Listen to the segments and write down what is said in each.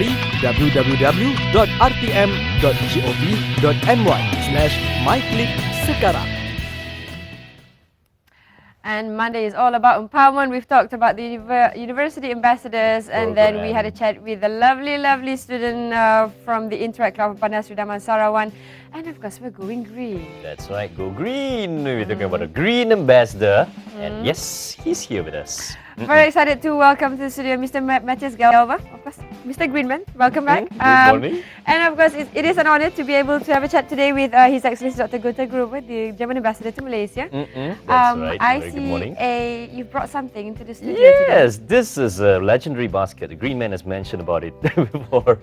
www.rtm.gov.my/myclick sekarang. And Monday is all about empowerment. We've talked about the university ambassadors, and then we had a chat with a lovely student from the Interact Club of Pandai Sridaman Sarawak. And of course, we're going green. That's right, go green. We're talking about a green ambassador. And yes, he's here with us. Very excited to welcome to the studio Mr. Matthias Gelber, of course, Mr. Green Man. Welcome back. Good morning. And of course, it is an honor to be able to have a chat today with His Excellency Dr. Gruber, the German ambassador to Malaysia. That's right. I Good morning. you've brought something into the studio today. Yes, this is a legendary basket. The Green Man has mentioned about it before.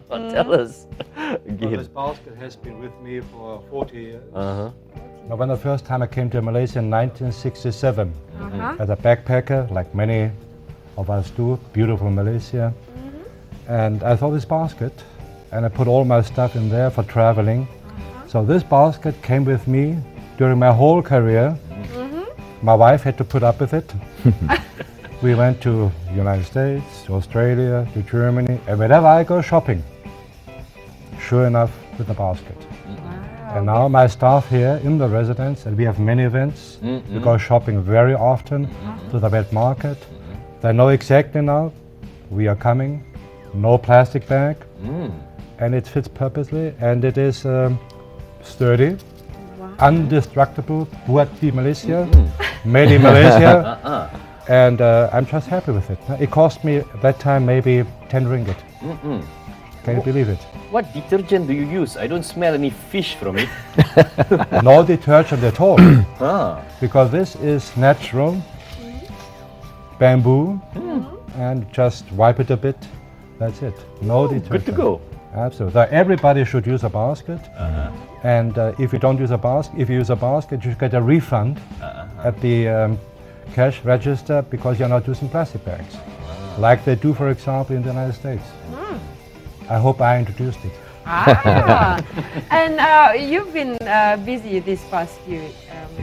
Tell us. Well, this basket has been with me for 40 years. Now, when the first time I came to Malaysia in 1967, as a backpacker, like many of us do, beautiful Malaysia, and I saw this basket, and I put all my stuff in there for traveling. So this basket came with me during my whole career. My wife had to put up with it. We went to the United States, to Australia, to Germany, and whenever I go shopping, sure enough, with the basket. And now my staff here in the residence, and we have many events. We go shopping very often to the wet market. They know exactly now we are coming. No plastic bag, and it fits perfectly, and it is sturdy, indestructible. Buat di Malaysia, made in Malaysia, and I'm just happy with it. It cost me at that time maybe 10 ringgit. Can you believe it? What detergent do you use? I don't smell any fish from it. No detergent at all, because this is natural bamboo, and just wipe it a bit. That's it. No detergent. Good to go. Absolutely. So everybody should use a basket, and if you don't use a basket, if you use a basket, you get a refund at the cash register because you're not using plastic bags, like they do, for example, in the United States. I hope I introduced it. And you've been busy this past few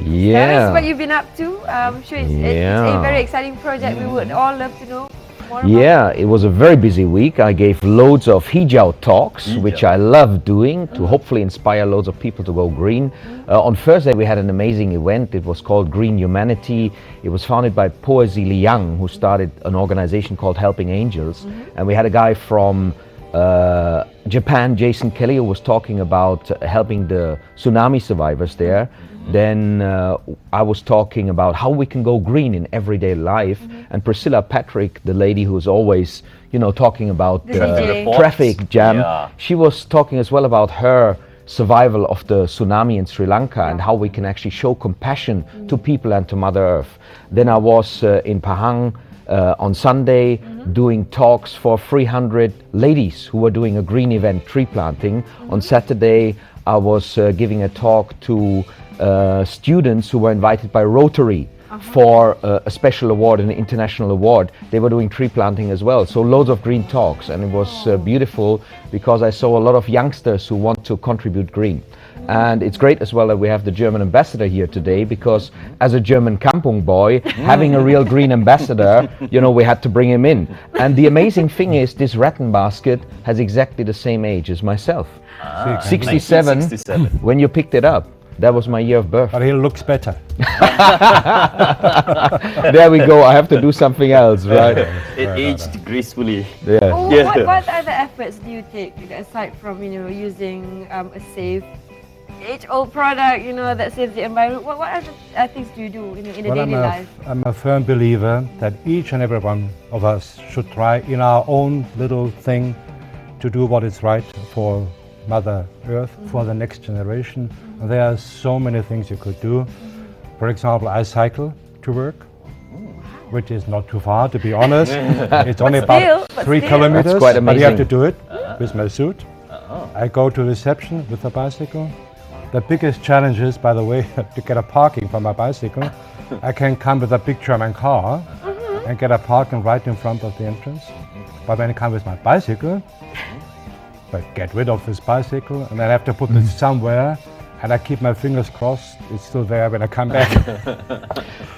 Yeah. Tell us what you've been up to. I'm sure it's a very exciting project. We would all love to know more about. Yeah, it was a very busy week. I gave loads of hijau talks, which I love doing, to hopefully inspire loads of people to go green. On Thursday we had an amazing event. It was called Green Humanity. It was founded by Poesy Liang, who started an organization called Helping Angels. And we had a guy from Japan, Jason Kelly, who was talking about helping the tsunami survivors there. Then I was talking about how we can go green in everyday life. And Priscilla Patrick, the lady who's always, talking about the traffic jam, she was talking as well about her survival of the tsunami in Sri Lanka and how we can actually show compassion to people and to Mother Earth. Then I was in Pahang on Sunday doing talks for 300 ladies who were doing a green event, tree planting. On Saturday I was giving a talk to students who were invited by Rotary for a special award, an international award. They were doing tree planting as well, so loads of green talks, and it was beautiful because I saw a lot of youngsters who want to contribute green. And it's great as well that we have the German ambassador here today, because as a German Kampung boy, having a real green ambassador, we had to bring him in. And the amazing thing is, this rattan basket has exactly the same age as myself. 67, when you picked it up. That was my year of birth. But he looks better. There we go. I have to do something else, right? It aged gracefully. Yeah. What other efforts do you take aside from using a safe age-old product that saves the environment? What other things do you do in the daily life? I'm a firm believer that each and every one of us should try in our own little thing to do what is right for Mother Earth, for the next generation. And there are so many things you could do. For example, I cycle to work, which is not too far, to be honest. It's only about 3 kilometers, that's quite amazing. But you have to do it with my suit. I go to reception with a bicycle. The biggest challenge is, by the way, to get a parking for my bicycle. I can come with a big German car and get a parking right in front of the entrance. But when I come with my bicycle, but get rid of this bicycle, and then I have to put it somewhere And I keep my fingers crossed, it's still there when I come back.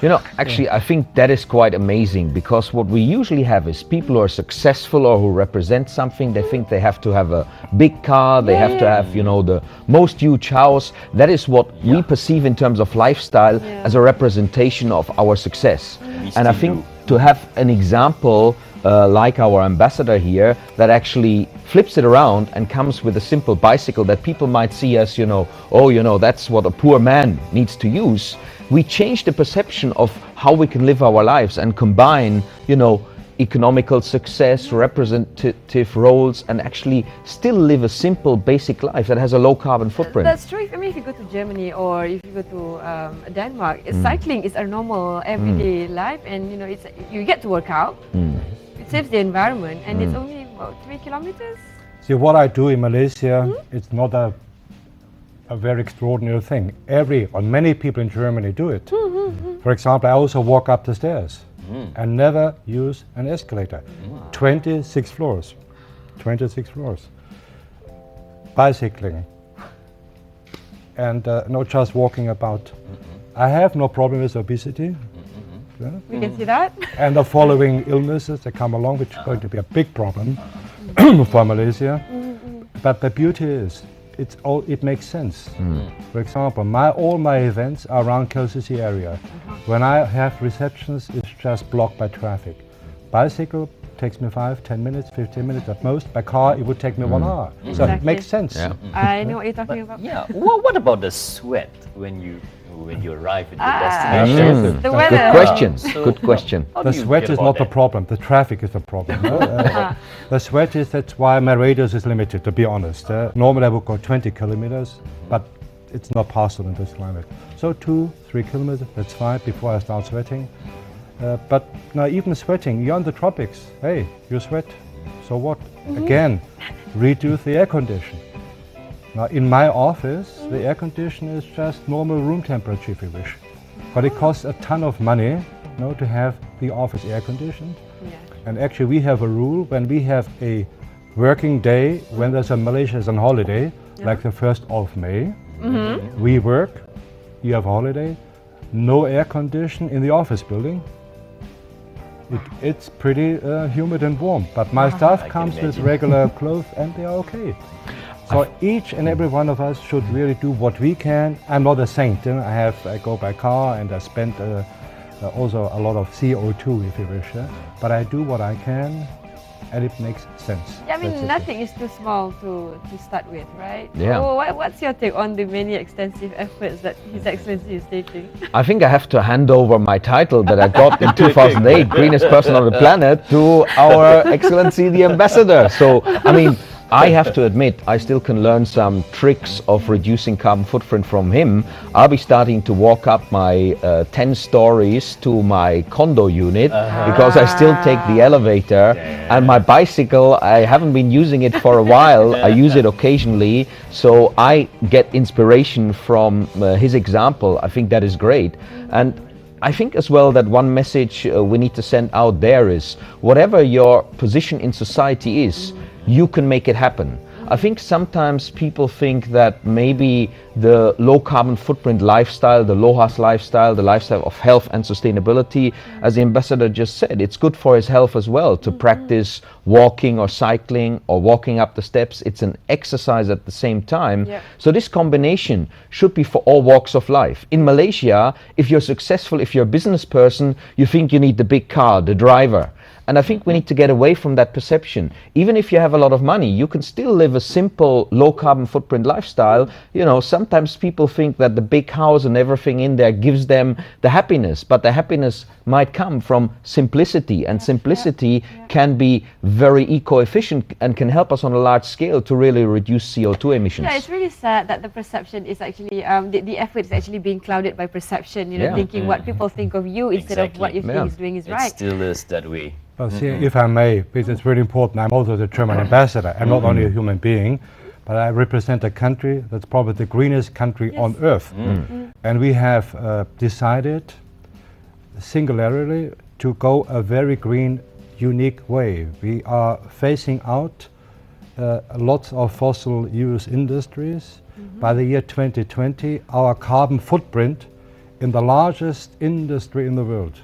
You know, actually, I think that is quite amazing, because what we usually have is people who are successful or who represent something, they think they have to have a big car, they have to have, you know, the most huge house. That is what we perceive in terms of lifestyle as a representation of our success. And I think to have an example like our ambassador here that actually flips it around and comes with a simple bicycle that people might see as, you know, oh, you know, that's what a poor man needs to use. We change the perception of how we can live our lives and combine, you know, economical success, representative roles, and actually still live a simple, basic life that has a low carbon footprint. That's true. I mean, if you go to Germany or if you go to Denmark, cycling is a normal everyday life, and you know, it's you get to work out. It saves the environment, and it's only about 3 kilometers. See, what I do in Malaysia, it's not a very extraordinary thing. Many people in Germany do it. For example, I also walk up the stairs and never use an escalator. 26 floors. 26 floors. Bicycling. And not just walking about. I have no problem with obesity. We can see that. And the following illnesses that come along, which is going to be a big problem for Malaysia. But the beauty is, it makes sense. For example, all my events are around KLCC area. When I have receptions, it's just blocked by traffic. Bicycle takes me 5, 10 minutes, 15 minutes at most. By car, it would take me 1 hour. So it makes sense. I know what you're talking about. Yeah. What about the sweat when you arrive at your destination? The weather. Good question. So, Good question. how do The you sweat get is about not the that? problem, the traffic is the problem. The sweat that's why my radius is limited, to be honest. Normally I would go 20 kilometers, but it's not possible in this climate. So 2-3 kilometers, that's fine before I start sweating. But now even sweating, you're in the tropics, hey, you sweat, so what? Again, reduce the air condition. Now in my office, the air condition is just normal room temperature if you wish. But it costs a ton of money, you know, to have the office air conditioned. And actually we have a rule, when we have a working day, when there's a Malaysia's on holiday, like the 1st of May, we work, you have a holiday, no air condition in the office building. It's pretty humid and warm, but my staff comes with regular clothes and they are okay. So each and every one of us should really do what we can. I'm not a saint, you know? I go by car and I spend also a lot of CO2 if you wish, but I do what I can and it makes sense. Yeah, I mean, nothing is too small to start with, right? Yeah. So what's your take on the many extensive efforts that His Excellency is taking? I think I have to hand over my title that I got in 2008, Greenest Person on the Planet, to our Excellency the Ambassador. So, I mean, I have to admit, I still can learn some tricks of reducing carbon footprint from him. I'll be starting to walk up my 10 stories to my condo unit because I still take the elevator. And my bicycle, I haven't been using it for a while. I use it occasionally. So I get inspiration from his example. I think that is great. And I think as well that one message we need to send out there is, whatever your position in society is, you can make it happen. I think sometimes people think that maybe the low carbon footprint lifestyle, the LOHAS lifestyle, the lifestyle of health and sustainability, as the ambassador just said, it's good for his health as well to practice walking or cycling or walking up the steps. It's an exercise at the same time. So this combination should be for all walks of life. In Malaysia, if you're successful, if you're a business person, you think you need the big car, the driver. And I think we need to get away from that perception. Even if you have a lot of money, you can still live a simple, low carbon footprint lifestyle. You know, sometimes people think that the big house and everything in there gives them the happiness, but the happiness might come from simplicity, and simplicity can be very eco-efficient and can help us on a large scale to really reduce CO2 emissions. Yeah, it's really sad that the perception is actually, the effort is actually being clouded by perception, you know, thinking what people think of you instead of what you think is doing is right. It still is that way. Well, see, if I may, because it's very important, I'm also the German ambassador. I'm not only a human being, but I represent a country that's probably the greenest country on earth. And we have decided singularly to go a very green, unique way. We are phasing out lots of fossil use industries. by the year 2020, our carbon footprint in the largest industry in the world.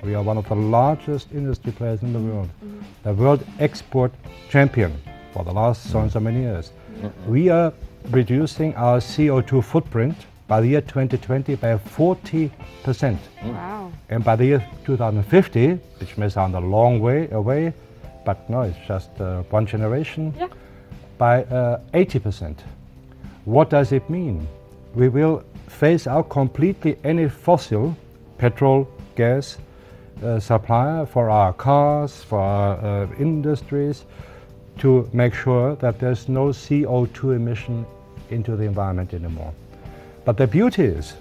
We are one of the largest industry players in the world. The world export champion for the last so and so many years. We are reducing our CO2 footprint by the year 2020 by 40%. Wow. And by the year 2050, which may sound a long way away, but no, it's just one generation, Yeah. by 80%. What does it mean? We will phase out completely any fossil, petrol, gas, supplier for our cars, for our industries, to make sure that there's no CO2 emission into the environment anymore. But the beauty is,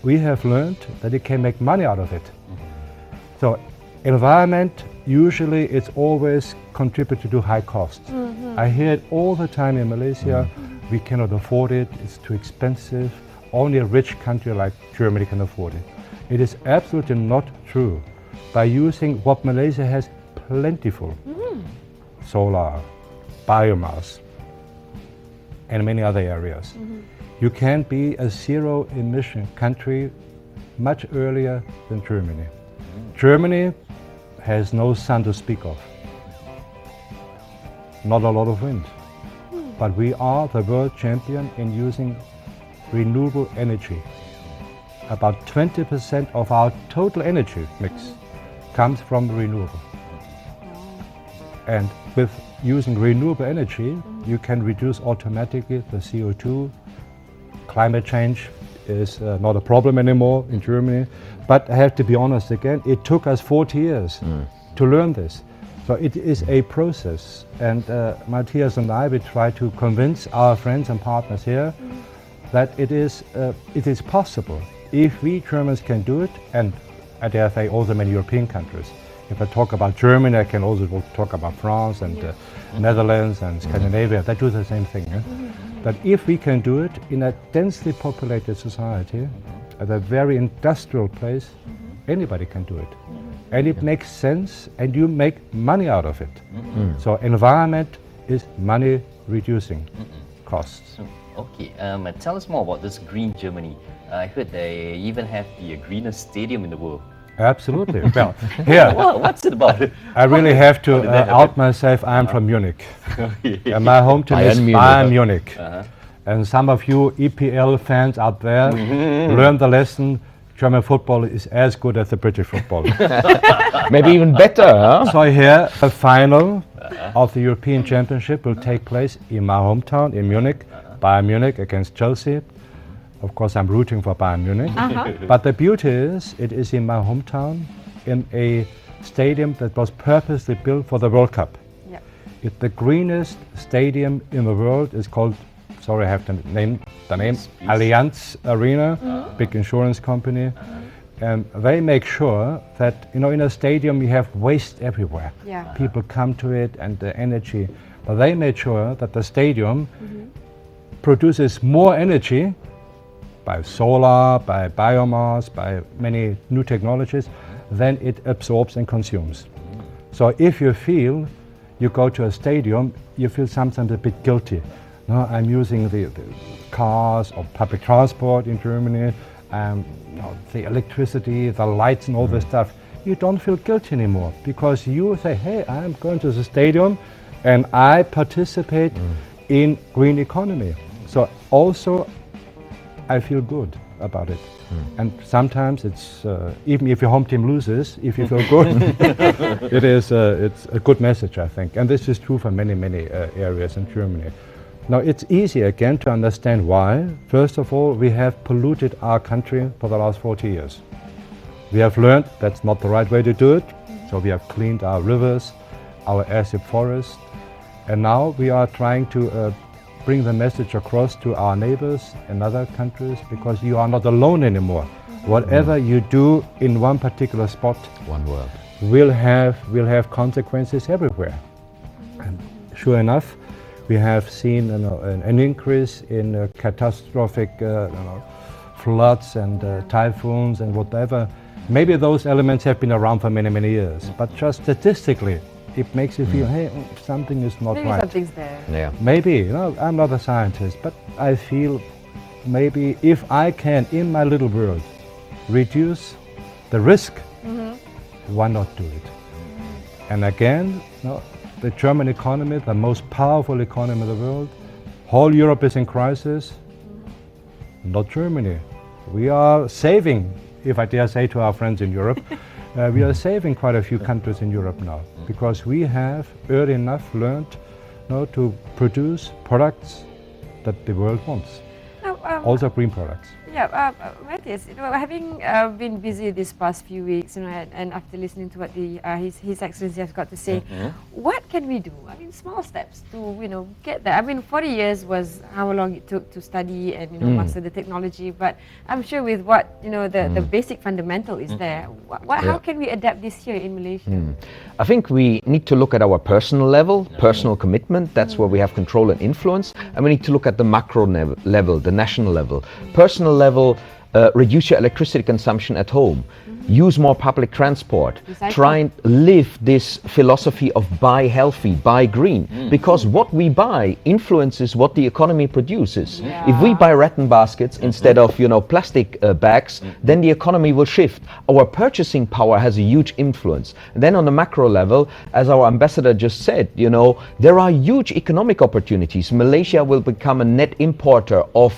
we have learned that you can make money out of it. So environment, usually it's always contributed to high costs. I hear it all the time in Malaysia, we cannot afford it, it's too expensive, only a rich country like Germany can afford it. It is absolutely not true. By using what Malaysia has plentiful, solar, biomass, and many other areas, you can be a zero emission country much earlier than Germany. Germany has no sun to speak of, not a lot of wind, but we are the world champion in using renewable energy. About 20% of our total energy mix comes from renewable. And with using renewable energy, you can reduce automatically the CO2. Climate change is not a problem anymore in Germany. But I have to be honest again, it took us 40 years to learn this. So it is a process. And Matthias and I, we try to convince our friends and partners here that it is possible. If we Germans can do it, and I dare say also many European countries. If I talk about Germany, I can also talk about France and Netherlands and Scandinavia. They do the same thing. That if we can do it in a densely populated society, at a very industrial place, anybody can do it. And it makes sense, and you make money out of it. So environment is money reducing costs. Okay, tell us more about this Green Germany. I heard they even have the greenest stadium in the world. Absolutely. Well, here, What's it about? I really have to How did that out happen? myself. I'm from Munich. And my home team is Bayern Munich. Bayern Munich. And some of you EPL fans out there learn the lesson. German football is as good as the British football. Maybe even better, huh? So here, the final of the European Championship will take place in my hometown, in Munich. Bayern Munich against Chelsea. Of course, I'm rooting for Bayern Munich. But the beauty is, it is in my hometown, in a stadium that was purposely built for the World Cup. Yep. It's the greenest stadium in the world. It's called, sorry, I have the name, Allianz Arena, big insurance company. And they make sure that, in a stadium you have waste everywhere. Yeah. People come to it and the energy. But they made sure that the stadium produces more energy by solar, by biomass, by many new technologies, than it absorbs and consumes. So if you feel, you go to a stadium, you feel sometimes a bit guilty. No, I'm using the cars or public transport in Germany, the electricity, the lights and all this stuff. You don't feel guilty anymore because you say, hey, I'm going to the stadium and I participate in green economy. So also I feel good about it. And sometimes it's, even if your home team loses, if you feel good, it's a good message, I think. And this is true for many, many areas in Germany. Now, it's easy again to understand why. First of all, we have polluted our country for the last 40 years. We have learned that's not the right way to do it. So we have cleaned our rivers, our acid forest. And now we are trying to bring the message across to our neighbors and other countries, because you are not alone anymore. Whatever you do in one particular spot One world. will have consequences everywhere. And sure enough, we have seen an increase in catastrophic floods and typhoons and whatever. Maybe those elements have been around for many, many years, but just statistically, it makes you feel, hey, something is not Maybe right. something's there. Yeah. Maybe, you know, I'm not a scientist, but I feel maybe if I can, in my little world, reduce the risk, why not do it? And again, you know, the German economy, the most powerful economy in the world, whole Europe is in crisis, not Germany. We are saving, if I dare say to our friends in Europe, we are saving quite a few countries in Europe now, because we have early enough learned, you know, to produce products that the world wants, Now, also green products. yeah, Matthias, you know, having been busy this past few weeks, you know, and after listening to what His Excellency has got to say, what can we do? I mean, small steps to, you know, get there. I mean, 40 years was how long it took to study and, you know, master the technology. But I'm sure with what, you know, the basic fundamental is there. How can we adapt this here in Malaysia? I think we need to look at our personal level, personal commitment. That's where we have control and influence. And we need to look at the macro level, the national level. Personal level, reduce your electricity consumption at home. Use more public transport. Recycle. Try and live this philosophy of buy healthy, buy green. Because what we buy influences what the economy produces. If we buy rattan baskets instead of, you know, plastic bags, then the economy will shift. Our purchasing power has a huge influence. And then on the macro level, as our ambassador just said, you know, there are huge economic opportunities. Malaysia will become a net importer of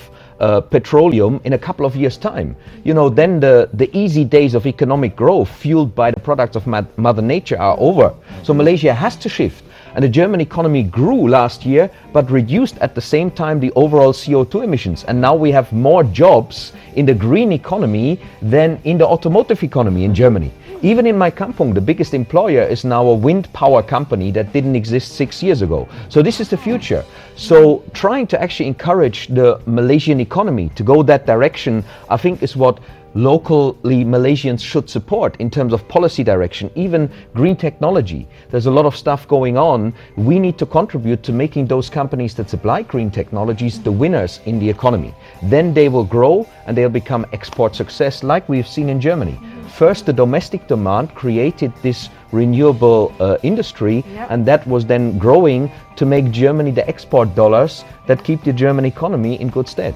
petroleum in a couple of years' time. You know, then the easy days of economic growth fueled by the products of Mother Nature are over. So Malaysia has to shift. And the German economy grew last year, but reduced at the same time the overall CO2 emissions. And now we have more jobs in the green economy than in the automotive economy in Germany. Even in my kampung, the biggest employer is now a wind power company that didn't exist 6 years ago. So this is the future. So trying to actually encourage the Malaysian economy to go that direction, I think is what locally Malaysians should support in terms of policy direction, even green technology. There's a lot of stuff going on. We need to contribute to making those companies that supply green technologies the winners in the economy. Then they will grow and they'll become export success like we've seen in Germany. First, the domestic demand created this renewable industry, and that was then growing to make Germany the export dollars that keep the German economy in good stead.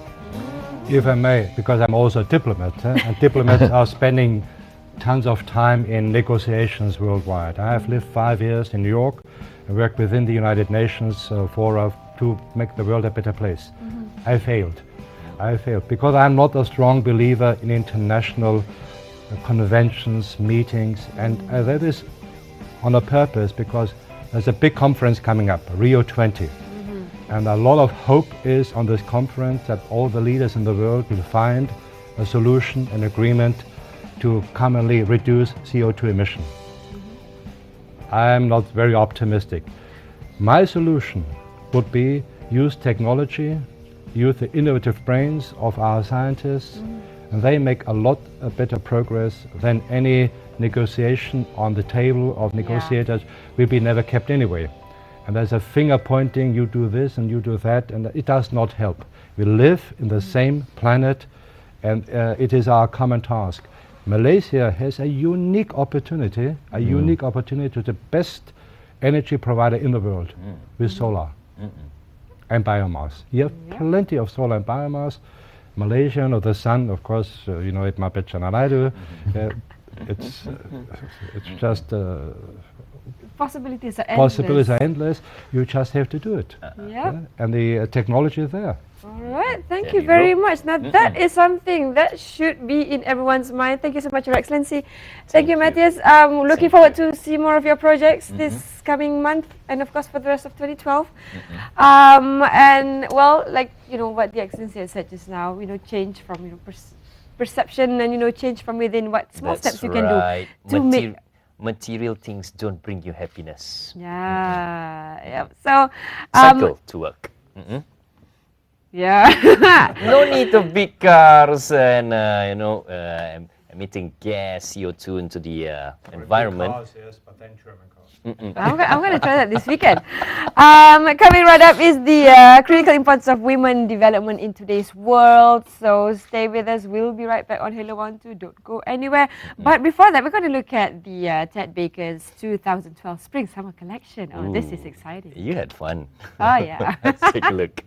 If I may, because I'm also a diplomat, and diplomats are spending tons of time in negotiations worldwide. I have lived 5 years in New York and worked within the United Nations to make the world a better place. I failed because I'm not a strong believer in international conventions, meetings, and that is on a purpose because there's a big conference coming up, Rio 20. And a lot of hope is on this conference that all the leaders in the world will find a solution, an agreement to commonly reduce CO2 emission. I'm not very optimistic. My solution would be use technology, use the innovative brains of our scientists, and they make a lot better progress than any negotiation on the table of negotiators will be never kept anyway. And there's a finger pointing, you do this and you do that, and it does not help. We live in the same planet, and it is our common task. Malaysia has a unique opportunity, to the best energy provider in the world with solar and biomass. You have plenty of solar and biomass. Malaysia, or the sun, of course, you know it much better than I do. It's just Possibilities are endless. Possibilities are endless. You just have to do it. And the technology is there. All right, thank you very much. Now that is something that should be in everyone's mind. Thank you so much, Your Excellency. Thank you, Matthias. Looking forward to see more of your projects this coming month, and of course for the rest of 2012. And well, like you know what the Excellency has said just now, you know, change from perception and change from within. What small steps you can do to make. Material things don't bring you happiness. Yeah. So cycle to work. Yeah. No need of big cars and emitting gas, CO2 into the environment. Cars, yes, but then German cars. I'm going to try that this weekend. Coming right up is the critical importance of women development in today's world. So stay with us. We'll be right back on Hello 12. Don't go anywhere. But before that, we're going to look at the Ted Baker's 2012 Spring Summer Collection. Oh, this is exciting. You had fun. Oh, yeah. Let's take a look.